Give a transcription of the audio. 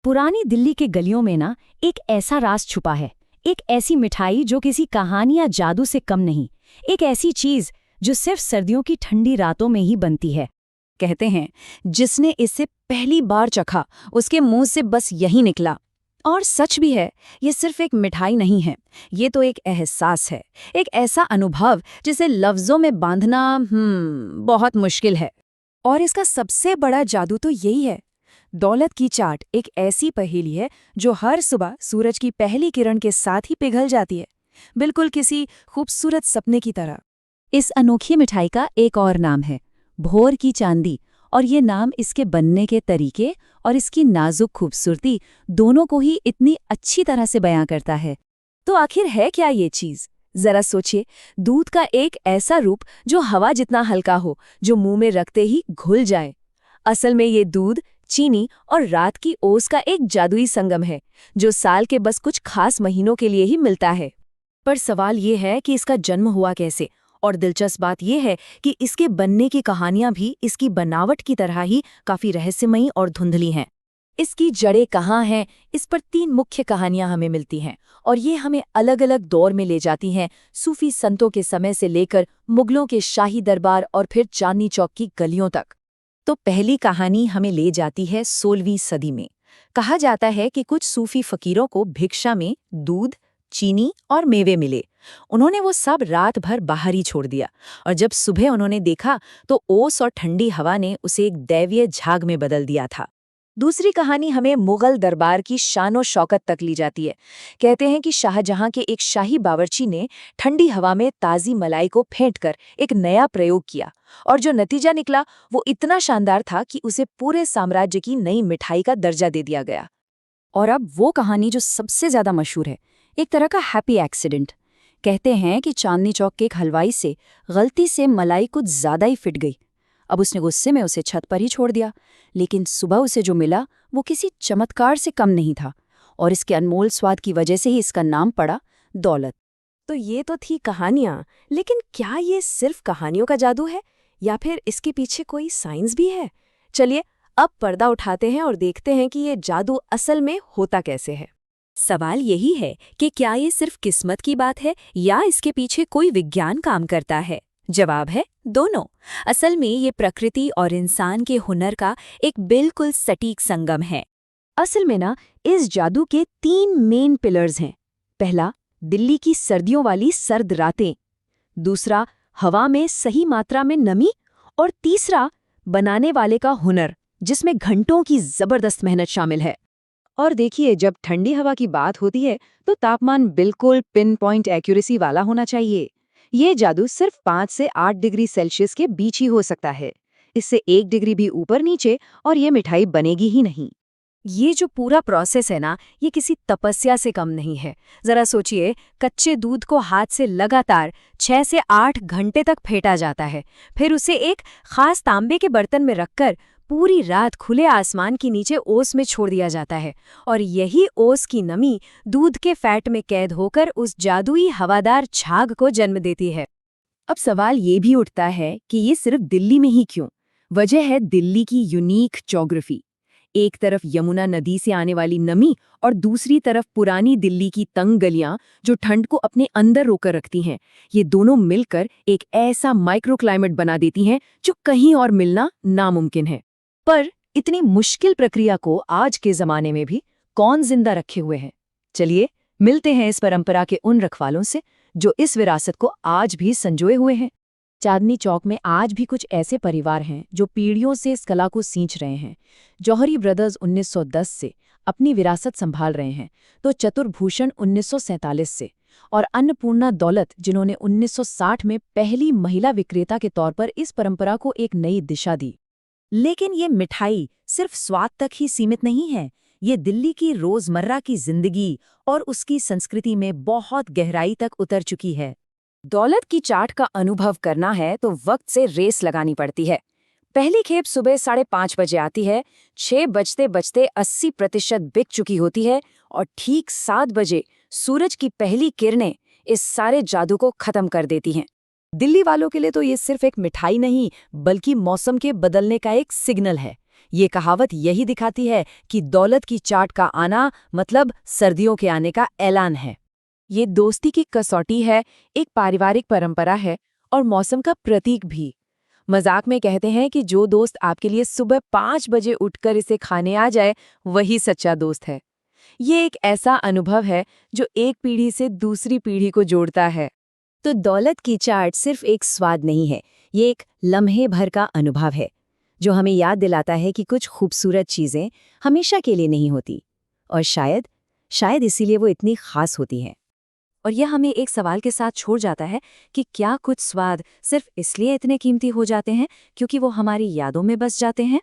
पुरानी दिल्ली के गलियों में ना एक ऐसा राज छुपा है। एक ऐसी मिठाई जो किसी कहानी या जादू से कम नहीं। एक ऐसी चीज जो सिर्फ सर्दियों की ठंडी रातों में ही बनती है। कहते हैं जिसने इसे पहली बार चखा उसके मुंह से बस यही निकला। और सच भी है, ये सिर्फ एक मिठाई नहीं है, ये तो एक एहसास है, एक ऐसा अनुभव जिसे लफ्जों में बांधना बहुत मुश्किल है। और इसका सबसे बड़ा जादू तो यही है। दौलत की चाट एक ऐसी पहेली है जो हर सुबह सूरज की पहली किरण के साथ ही पिघल जाती है, बिल्कुल किसी खूबसूरत सपने की तरह। इस अनोखी मिठाई का एक और नाम है भोर की चांदी, और ये नाम इसके बनने के तरीके और इसकी नाजुक खूबसूरती दोनों को ही इतनी अच्छी तरह से बयां करता है। तो आखिर है क्या ये चीज? जरा सोचिए, दूध का एक ऐसा रूप जो हवा जितना हल्का हो, जो मुंह में रखते ही घुल जाए। असल में ये दूध, चीनी और रात की ओस का एक जादुई संगम है, जो साल के बस कुछ खास महीनों के लिए ही मिलता है। पर सवाल ये है कि इसका जन्म हुआ कैसे, और दिलचस्प बात यह है कि इसके बनने की कहानियां भी इसकी बनावट की तरह ही काफी रहस्यमयी और धुंधली हैं। इसकी जड़ें कहाँ हैं, इस पर 3 मुख्य कहानियां हमें मिलती हैं, और ये हमें अलग अलग दौर में ले जाती हैं, सूफी संतों के समय से लेकर मुगलों के शाही दरबार और फिर चांदनी चौक की गलियों तक। तो पहली कहानी हमें ले जाती है 16वीं सदी में। कहा जाता है कि कुछ सूफी फकीरों को भिक्षा में दूध, चीनी और मेवे मिले। उन्होंने वो सब रात भर बाहर ही छोड़ दिया, और जब सुबह उन्होंने देखा तो ओस और ठंडी हवा ने उसे एक दैवीय झाग में बदल दिया था। दूसरी कहानी हमें मुगल दरबार की शानो शौकत तक ली जाती है। कहते हैं कि शाहजहां के एक शाही बावर्ची ने ठंडी हवा में ताज़ी मलाई को फेंटकर एक नया प्रयोग किया, और जो नतीजा निकला वो इतना शानदार था कि उसे पूरे साम्राज्य की नई मिठाई का दर्जा दे दिया गया। और अब वो कहानी जो सबसे ज्यादा मशहूर है, एक तरह का हैप्पी एक्सीडेंट। कहते हैं कि चांदनी चौक के एक हलवाई से गलती से मलाई कुछ ज्यादा ही फिट गई। अब उसने गुस्से में उसे छत पर ही छोड़ दिया, लेकिन सुबह उसे जो मिला वो किसी चमत्कार से कम नहीं था, और इसके अनमोल स्वाद की वजह से ही इसका नाम पड़ा दौलत। तो ये तो थी कहानियां, लेकिन क्या ये सिर्फ कहानियों का जादू है, या फिर इसके पीछे कोई साइंस भी है? चलिए अब पर्दा उठाते हैं और देखते हैं कि ये जादू असल में होता कैसे है। सवाल यही है कि क्या ये सिर्फ किस्मत की बात है, या इसके पीछे कोई विज्ञान काम करता है? जवाब है दोनों। असल में ये प्रकृति और इंसान के हुनर का एक बिल्कुल सटीक संगम है। असल में ना, इस जादू के 3 मेन पिलर्स हैं। पहला, दिल्ली की सर्दियों वाली सर्द रातें। दूसरा, हवा में सही मात्रा में नमी। और तीसरा, बनाने वाले का हुनर, जिसमें घंटों की जबरदस्त मेहनत शामिल है। और देखिए, जब ठंडी हवा की बात होती है तो तापमान बिल्कुल पिन पॉइंट एक्यूरेसी वाला होना चाहिए। ये जादू सिर्फ 5 से 8 डिग्री सेल्सियस के बीच ही हो सकता है। इससे 1 डिग्री भी ऊपर नीचे और ये मिठाई बनेगी ही नहीं। ये जो पूरा प्रोसेस है ना, ये किसी तपस्या से कम नहीं है। जरा सोचिए, कच्चे दूध को हाथ से लगातार 6 से 8 घंटे तक फेंटा जाता है, फिर उसे एक खास तांबे के बर्तन में रखकर पूरी रात खुले आसमान के नीचे ओस में छोड़ दिया जाता है, और यही ओस की नमी दूध के फैट में कैद होकर उस जादुई हवादार झाग को जन्म देती है। अब सवाल ये भी उठता है कि ये सिर्फ दिल्ली में ही क्यों? वजह है दिल्ली की यूनिक ज्योग्राफी। एक तरफ यमुना नदी से आने वाली नमी, और दूसरी तरफ पुरानी दिल्ली की तंग गलियां जो ठंड को अपने अंदर रोकर रखती हैं। ये दोनों मिलकर एक ऐसा माइक्रोक्लाइमेट बना देती हैं जो कहीं और मिलना नामुमकिन है। पर इतनी मुश्किल प्रक्रिया को आज के जमाने में भी कौन जिंदा रखे हुए हैं? चलिए मिलते हैं इस परंपरा के उन रखवालों से जो इस विरासत को आज भी संजोए हुए हैं। चांदनी चौक में आज भी कुछ ऐसे परिवार हैं जो पीढ़ियों से इस कला को सींच रहे हैं। जौहरी ब्रदर्स 1910 से अपनी विरासत संभाल रहे हैं, तो चतुर्भूषण 1947 से, और अन्नपूर्णा दौलत जिन्होंने 1960 में पहली महिला विक्रेता के तौर पर इस परंपरा को एक नई दिशा दी। लेकिन ये मिठाई सिर्फ स्वाद तक ही सीमित नहीं है, ये दिल्ली की रोजमर्रा की जिंदगी और उसकी संस्कृति में बहुत गहराई तक उतर चुकी है। दौलत की चाट का अनुभव करना है तो वक्त से रेस लगानी पड़ती है। पहली खेप सुबह 5:30 बजे आती है, 6 बजते बजते 80% बिक चुकी होती है, और ठीक 7 बजे सूरज की पहली किरणें इस सारे जादू को खत्म कर देती हैं। दिल्ली वालों के लिए तो ये सिर्फ एक मिठाई नहीं, बल्कि मौसम के बदलने का एक सिग्नल है। ये कहावत यही दिखाती है कि दौलत की चाट का आना मतलब सर्दियों के आने का ऐलान है। ये दोस्ती की कसौटी है, एक पारिवारिक परंपरा है और मौसम का प्रतीक भी। मजाक में कहते हैं कि जो दोस्त आपके लिए सुबह 5 बजे उठकर इसे खाने आ जाए, वही सच्चा दोस्त है। ये एक ऐसा अनुभव है जो एक पीढ़ी से दूसरी पीढ़ी को जोड़ता है। तो दौलत की चाट सिर्फ एक स्वाद नहीं है, ये एक लम्हे भर का अनुभव है जो हमें याद दिलाता है कि कुछ खूबसूरत चीज़ें हमेशा के लिए नहीं होती और शायद शायद इसीलिए वो इतनी खास होती हैं। और यह हमें एक सवाल के साथ छोड़ जाता है कि क्या कुछ स्वाद सिर्फ इसलिए इतने कीमती हो जाते हैं क्योंकि वो हमारी यादों में बस जाते हैं।